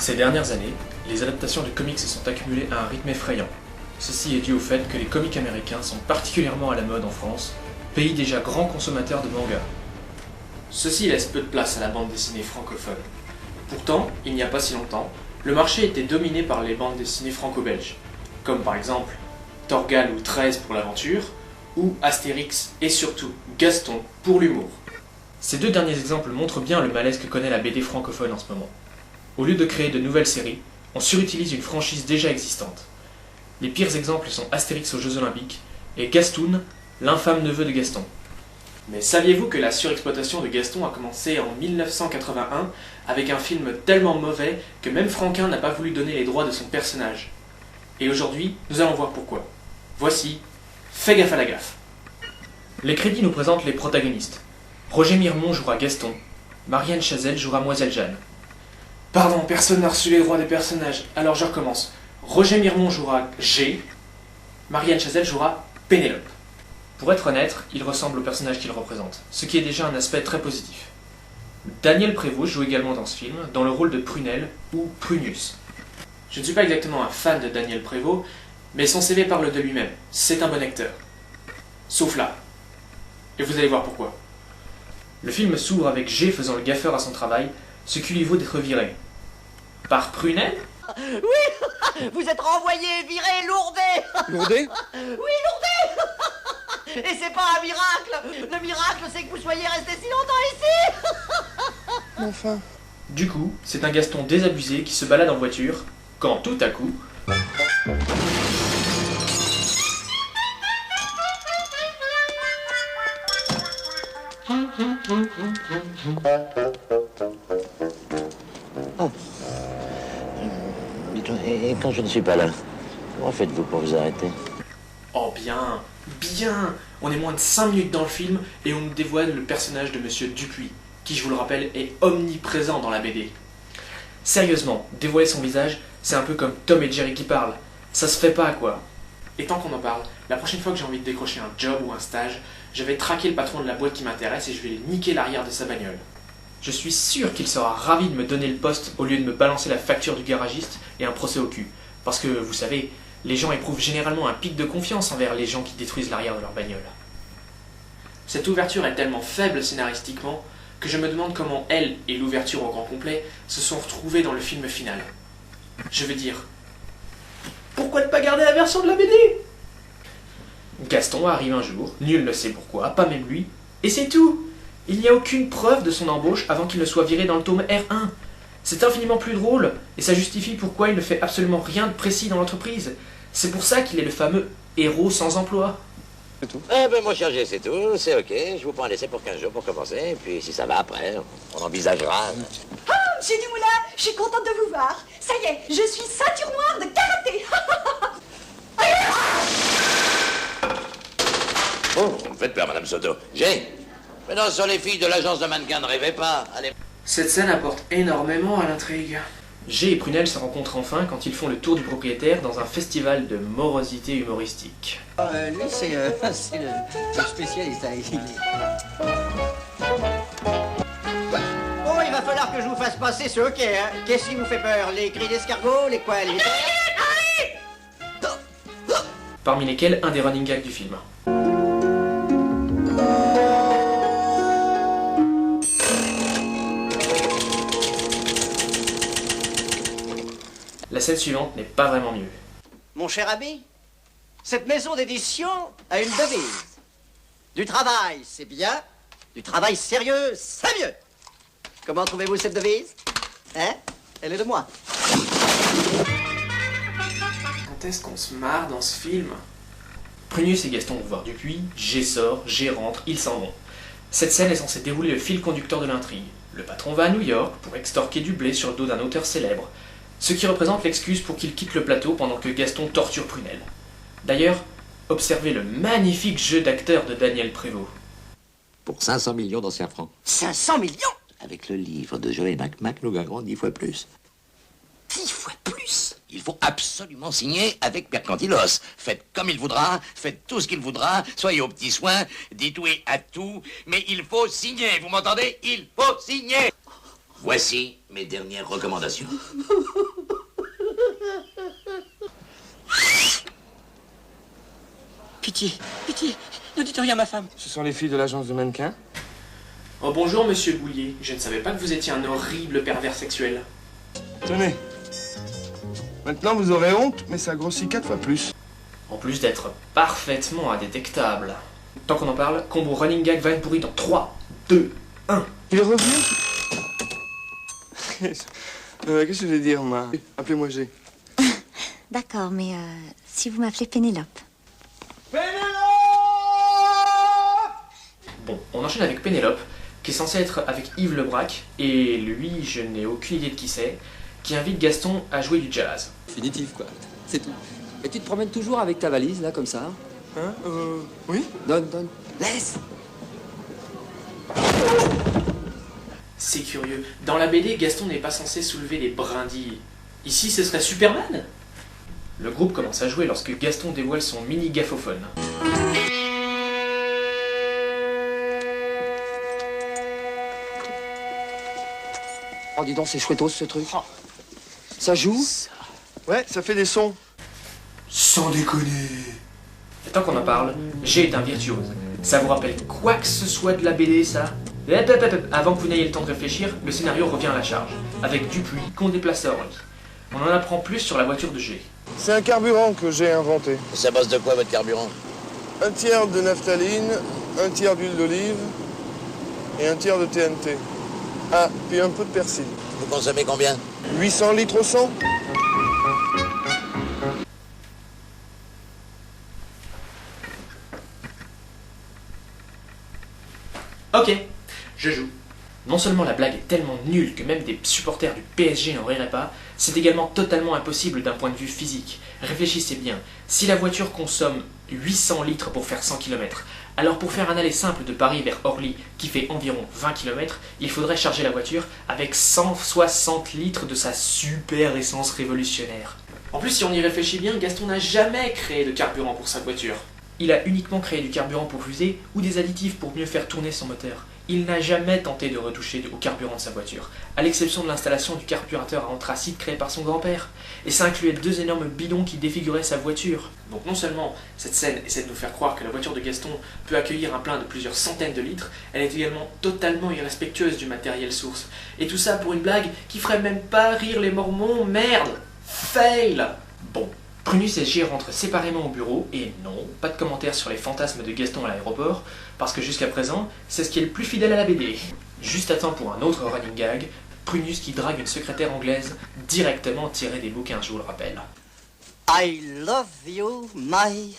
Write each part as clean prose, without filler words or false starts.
Ces dernières années, les adaptations de comics se sont accumulées à un rythme effrayant. Ceci est dû au fait que les comics américains sont particulièrement à la mode en France, pays déjà grand consommateur de manga. Ceci laisse peu de place à la bande dessinée francophone. Pourtant, il n'y a pas si longtemps, le marché était dominé par les bandes dessinées franco-belges, comme par exemple Torgal ou 13 pour l'aventure, ou Astérix et surtout Gaston pour l'humour. Ces deux derniers exemples montrent bien le malaise que connaît la BD francophone en ce moment. Au lieu de créer de nouvelles séries, on surutilise une franchise déjà existante. Les pires exemples sont Astérix aux Jeux Olympiques et Gastoun, l'infâme neveu de Gaston. Mais saviez-vous que la surexploitation de Gaston a commencé en 1981 avec un film tellement mauvais que même Franquin n'a pas voulu donner les droits de son personnage. Et aujourd'hui, nous allons voir pourquoi. Voici Fais gaffe à la gaffe. Les crédits nous présentent les protagonistes. Roger Miremont jouera Gaston, Marianne Chazelle jouera Moiselle Jeanne. Pardon, personne n'a reçu les droits des personnages, alors je recommence. Roger Miremont jouera G, Marianne Chazelle jouera Pénélope. Pour être honnête, il ressemble au personnage qu'il représente, ce qui est déjà un aspect très positif. Daniel Prévost joue également dans ce film, dans le rôle de Prunelle ou Prunius. Je ne suis pas exactement un fan de Daniel Prévost, mais son CV parle de lui-même, c'est un bon acteur. Sauf là. Et vous allez voir pourquoi. Le film s'ouvre avec G faisant le gaffeur à son travail, ce qui lui vaut d'être viré. Par Prunelle ? Oui, vous êtes renvoyé, viré, lourdé. Lourdé ? Oui, lourdé. Et c'est pas un miracle. Le miracle, c'est que vous soyez resté si longtemps ici. Enfin. Du coup, c'est un Gaston désabusé qui se balade en voiture, quand tout à coup... Oh. Dites-moi, et quand je ne suis pas là, comment faites-vous pour vous arrêter? Oh bien, bien. On est moins de 5 minutes dans le film et on nous dévoile le personnage de Monsieur Dupuis, qui, je vous le rappelle, est omniprésent dans la BD. Sérieusement, dévoiler son visage, c'est un peu comme Tom et Jerry qui parlent. Ça se fait pas, quoi. Et tant qu'on en parle, la prochaine fois que j'ai envie de décrocher un job ou un stage, je vais traquer le patron de la boîte qui m'intéresse et je vais lui niquer l'arrière de sa bagnole. Je suis sûr qu'il sera ravi de me donner le poste au lieu de me balancer la facture du garagiste et un procès au cul. Parce que, vous savez, les gens éprouvent généralement un pic de confiance envers les gens qui détruisent l'arrière de leur bagnole. Cette ouverture est tellement faible scénaristiquement que je me demande comment elle et l'ouverture au grand complet se sont retrouvées dans le film final. Je veux dire, pourquoi ne pas garder la version de la BD ? Gaston arrive un jour, nul ne sait pourquoi, pas même lui, et c'est tout. Il n'y a aucune preuve de son embauche avant qu'il ne soit viré dans le tome R1. C'est infiniment plus drôle, et ça justifie pourquoi il ne fait absolument rien de précis dans l'entreprise. C'est pour ça qu'il est le fameux héros sans emploi. C'est tout. Eh ben mon cher G, c'est tout, c'est ok. Je vous prends un essai pour 15 jours pour commencer, et puis si ça va après, on envisagera. Ah, monsieur Dumoulin, je suis contente de vous voir. Ça y est, je suis ceinture noire de karaté. Oh, vous me faites peur, Madame Soto. G, mais non, sur les filles de l'agence de mannequins, ne rêvez pas. Allez. Cette scène apporte énormément à l'intrigue. G et Prunelle se rencontrent enfin quand ils font le tour du propriétaire dans un festival de morosité humoristique. Lui, c'est le spécialiste. Bon, il va falloir que je vous fasse passer ce hockey, hein. Qu'est-ce qui vous fait peur? Les cris d'escargot, les quoi, les... Parmi lesquels un des running gags du film. La scène suivante n'est pas vraiment mieux. Mon cher ami, cette maison d'édition a une devise. Du travail, c'est bien. Du travail sérieux, c'est mieux. Comment trouvez-vous cette devise? Hein? Elle est de moi. Quand est-ce qu'on se marre dans ce film? Prunius et Gaston vont voir Dupuis, G sort, G rentre, ils s'en vont. Cette scène est censée dérouler le fil conducteur de l'intrigue. Le patron va à New York pour extorquer du blé sur le dos d'un auteur célèbre, ce qui représente l'excuse pour qu'il quitte le plateau pendant que Gaston torture Prunelle. D'ailleurs, observez le magnifique jeu d'acteur de Daniel Prévost. Pour 500 millions d'anciens francs. 500 millions? Avec le livre de Joël Mac, nous gagnerons 10 fois plus. 10 fois plus? Il faut absolument signer avec Mercantilos. Faites comme il voudra, faites tout ce qu'il voudra, soyez aux petits soins, dites oui à tout, mais il faut signer, vous m'entendez? Il faut signer! Voici mes dernières recommandations. Pitié, pitié, ne dites rien à ma femme. Ce sont les filles de l'agence de mannequins. Oh bonjour monsieur Boulier, je ne savais pas que vous étiez un horrible pervers sexuel. Tenez. Maintenant vous aurez honte, mais ça grossit 4 fois plus. En plus d'être parfaitement indétectable. Tant qu'on en parle, combo running gag va être pourri dans 3, 2, 1. Il est revenu. Qu'est-ce que je vais dire, moi? Appelez-moi G. D'accord, mais si vous m'appelez Pénélope. Bon, on enchaîne avec Pénélope, qui est censée être avec Yves Lebrac, et lui, je n'ai aucune idée de qui c'est, qui invite Gaston à jouer du jazz. Définitif, quoi. C'est tout. Et tu te promènes toujours avec ta valise, là, comme ça? Hein? Oui? Donne. Laisse! C'est curieux, dans la BD, Gaston n'est pas censé soulever les brindilles. Ici, ce serait Superman? Le groupe commence à jouer lorsque Gaston dévoile son mini gaffophone. Oh, dis donc, c'est chouettos, ce truc. Ça joue? Ouais, ça fait des sons. Sans déconner. Et tant qu'on en parle, G est un virtuose. Ça vous rappelle quoi que ce soit de la BD, ça? Avant que vous n'ayez le temps de réfléchir, le scénario revient à la charge, avec Dupuis qu'on déplace à Orly. On en apprend plus sur la voiture de G. C'est un carburant que j'ai inventé. Ça bosse de quoi, votre carburant? Un tiers de naphtaline, un tiers d'huile d'olive et un tiers de TNT. Ah, puis un peu de persil. Vous consommez combien? 800 litres au 100. Ok, je joue. Non seulement la blague est tellement nulle que même des supporters du PSG n'en riraient pas, c'est également totalement impossible d'un point de vue physique. Réfléchissez bien, si la voiture consomme 800 litres pour faire 100 km, alors pour faire un aller simple de Paris vers Orly, qui fait environ 20 km, il faudrait charger la voiture avec 160 litres de sa super essence révolutionnaire. En plus, si on y réfléchit bien, Gaston n'a jamais créé de carburant pour sa voiture. Il a uniquement créé du carburant pour fusée ou des additifs pour mieux faire tourner son moteur. Il n'a jamais tenté de retoucher au carburant de sa voiture, à l'exception de l'installation du carburateur à anthracite créé par son grand-père. Et ça incluait 2 énormes bidons qui défiguraient sa voiture. Donc non seulement cette scène essaie de nous faire croire que la voiture de Gaston peut accueillir un plein de plusieurs centaines de litres, elle est également totalement irrespectueuse du matériel source. Et tout ça pour une blague qui ferait même pas rire les mormons, merde! Fail! Bon. Prunus et G rentrent séparément au bureau, et non, pas de commentaires sur les fantasmes de Gaston à l'aéroport, parce que jusqu'à présent, c'est ce qui est le plus fidèle à la BD. Juste à temps pour un autre running gag, Prunus qui drague une secrétaire anglaise, directement tirée des bouquins, je vous le rappelle. I love you, my...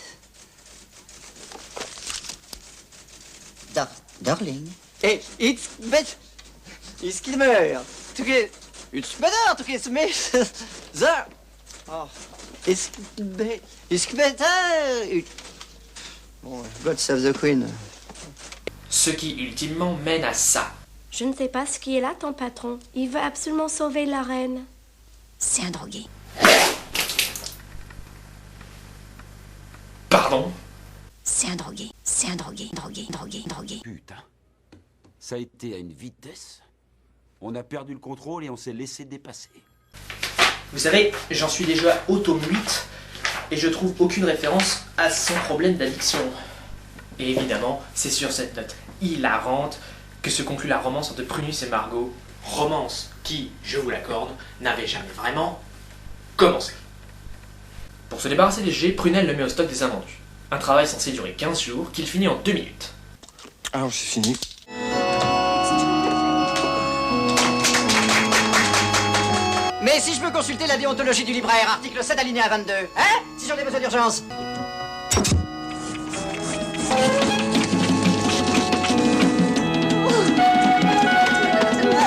darling. Hey, it's better. It's better. It's better to kiss me. There. Oh. It's better. Bon, God save the Queen. Ce qui ultimement mène à ça. Je ne sais pas ce qui est là, ton patron. Il veut absolument sauver la reine. C'est un drogué. Pardon? C'est un drogué. C'est un drogué. Drogué. Putain. Ça a été à une vitesse. On a perdu le contrôle et on s'est laissé dépasser. Vous savez, j'en suis déjà au tome 8, et je trouve aucune référence à son problème d'addiction. Et évidemment, c'est sur cette note hilarante que se conclut la romance entre Prunus et Margot. Romance qui, je vous l'accorde, n'avait jamais vraiment commencé. Pour se débarrasser des G, Prunel le met au stock des invendus. Un travail censé durer 15 jours, qu'il finit en 2 minutes. Alors c'est fini. Mais si je peux consulter la déontologie du libraire, article 7 alinéa 22, hein? Si j'en ai besoin d'urgence.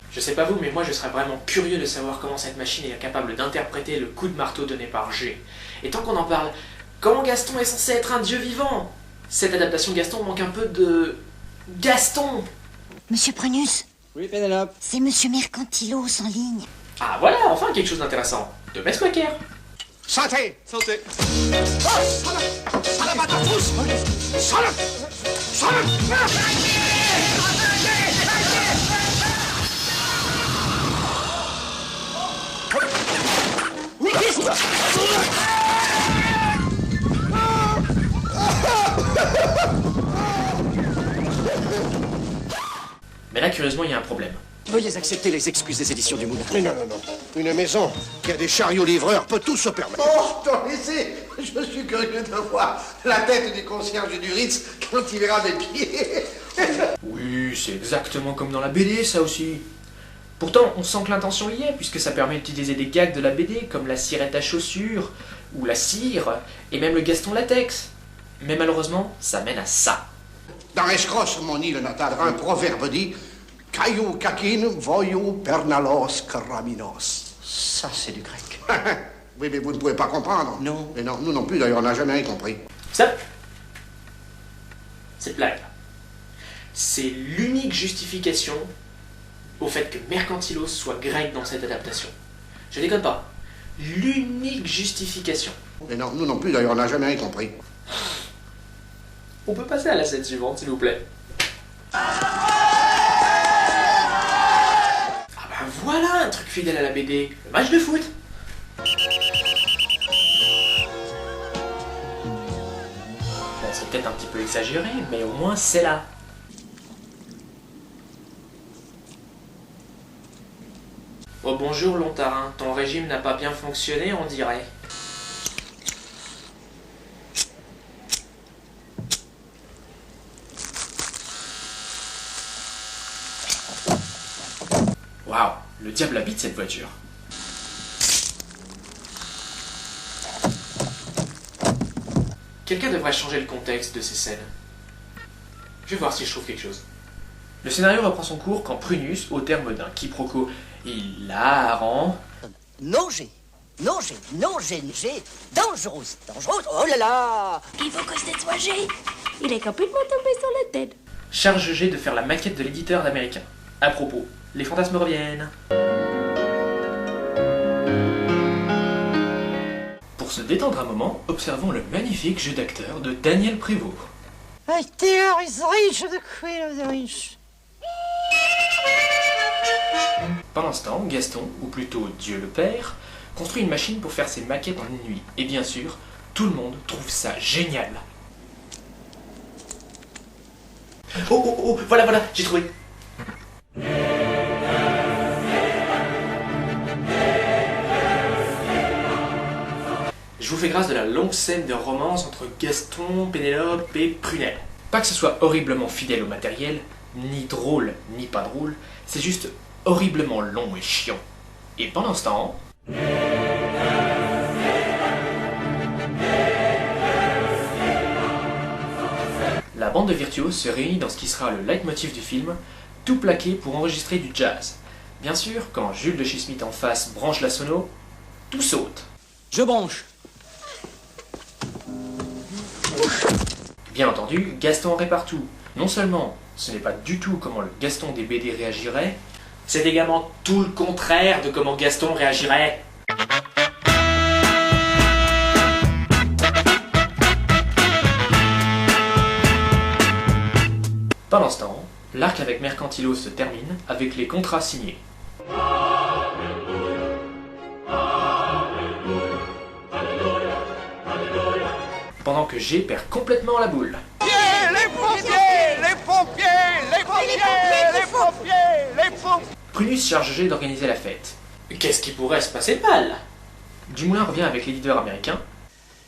Je sais pas vous, mais moi je serais vraiment curieux de savoir comment cette machine est capable d'interpréter le coup de marteau donné par G. Et tant qu'on en parle, comment Gaston est censé être un dieu vivant? Cette adaptation Gaston manque un peu de... Gaston! Monsieur Prunus, Oui, Pénélope. c'est Monsieur Mercantilos en ligne. Ah voilà, enfin quelque chose d'intéressant. De Best Quaker. Santé! Santé! là, curieusement, il y a un problème. Veuillez accepter les excuses des éditions du Moulin. Mais non, non, non. Une maison qui a des chariots livreurs peut tout se permettre. Oh, t'en laissez. Je suis curieux de voir la tête du concierge du Ritz quand il verra mes pieds. Oui, c'est exactement comme dans la BD, ça aussi. Pourtant, on sent que l'intention y est, puisque ça permet d'utiliser des gags de la BD, comme la cirette à chaussures, ou la cire, et même le Gaston latex. Mais malheureusement, ça mène à ça. Dans Escrosse, mon île natale, un proverbe dit « Caillou caquine, voyou pernalos caraminos ». Ça, c'est du grec. Oui, mais vous ne pouvez pas comprendre. Non. Mais non, nous non plus, d'ailleurs, on n'a jamais rien compris. Ça, cette blague, c'est l'unique justification au fait que Mercantilos soit grec dans cette adaptation. Je déconne pas. L'unique justification. Mais non, nous non plus, d'ailleurs, on n'a jamais rien compris. On peut passer à la scène suivante, s'il vous plaît. Ah ben voilà un truc fidèle à la BD. Le match de foot. Bon, c'est peut-être un petit peu exagéré, mais au moins c'est là. Oh bonjour Lontarin, ton régime n'a pas bien fonctionné, on dirait. Waouh, le diable habite cette voiture. Quelqu'un devrait changer le contexte de ces scènes. Je vais voir si je trouve quelque chose. Le scénario reprend son cours quand Prunus, au terme d'un quiproquo hilarant... Naugé, dangereuse, oh là là. Il faut que ce soit G. Il est complètement tombé sur la tête. Charge G de faire la maquette de l'éditeur d'Américain. À propos, les fantasmes reviennent. Pour se détendre un moment, observons le magnifique jeu d'acteur de Daniel Prévost. There is rich, the queen of the rich. Pendant ce temps, Gaston, ou plutôt Dieu le Père, construit une machine pour faire ses maquettes en une nuit. Et bien sûr, tout le monde trouve ça génial. Oh, oh, oh, voilà, j'ai trouvé. Je vous fais grâce de la longue scène de romance entre Gaston, Pénélope et Prunelle. Pas que ce soit horriblement fidèle au matériel, ni drôle, ni pas drôle, c'est juste horriblement long et chiant. Et pendant ce temps... la bande de virtuoses se réunit dans ce qui sera le leitmotiv du film, tout plaqué pour enregistrer du jazz. Bien sûr, quand Jules de chez Smith en face branche la sono, tout saute. Je branche. Bien entendu, Gaston répare tout. Non seulement ce n'est pas du tout comment le Gaston des BD réagirait, c'est également tout le contraire de comment Gaston réagirait. Pendant ce temps, l'arc avec Mercantilos se termine avec les contrats signés. Pendant que G perd complètement la boule. Les pompiers, les pompiers, les pompiers, les pompiers, les pompiers. Prunus charge G d'organiser la fête. Qu'est-ce qui pourrait se passer de mal? Dumoulin revient avec l'éditeur américain.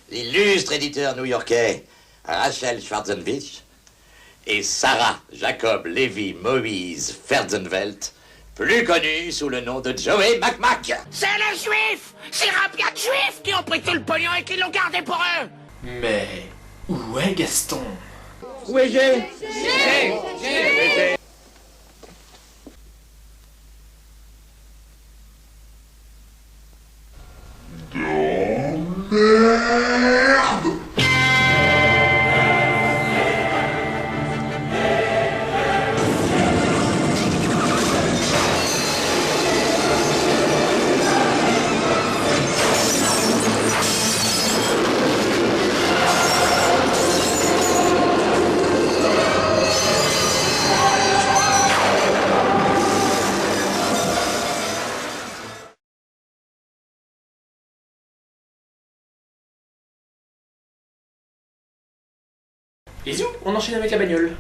L'illustre éditeur new-yorkais Rachel Schwarzenwich et Sarah Jacob Levi Moïse Ferzenvelt, plus connu sous le nom de Joey McMack. C'est les juifs, ces rapiates juifs qui ont pris tout le pognon et qui l'ont gardé pour eux. Mais où est Gaston? Où est G? Et zou, on enchaîne avec la bagnole.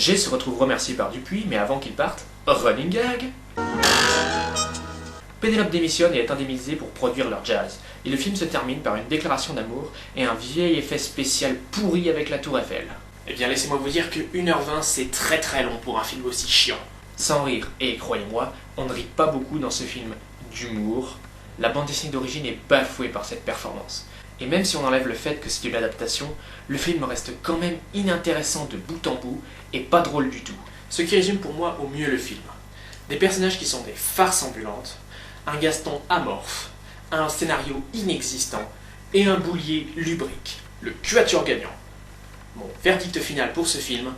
G se retrouve remercié par Dupuis, mais avant qu'il parte, running gag. Pénélope démissionne et est indemnisée pour produire leur jazz, et le film se termine par une déclaration d'amour et un vieil effet spécial pourri avec la Tour Eiffel. Eh bien laissez-moi vous dire que 1h20 c'est très très long pour un film aussi chiant. Sans rire, et croyez-moi, on ne rit pas beaucoup dans ce film d'humour. La bande dessinée d'origine est bafouée par cette performance. Et même si on enlève le fait que c'est une adaptation, le film reste quand même inintéressant de bout en bout et pas drôle du tout. Ce qui résume pour moi au mieux le film. Des personnages qui sont des farces ambulantes, un Gaston amorphe, un scénario inexistant et un Boulier lubrique, le quatuor gagnant. Mon verdict final pour ce film...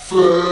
Feu.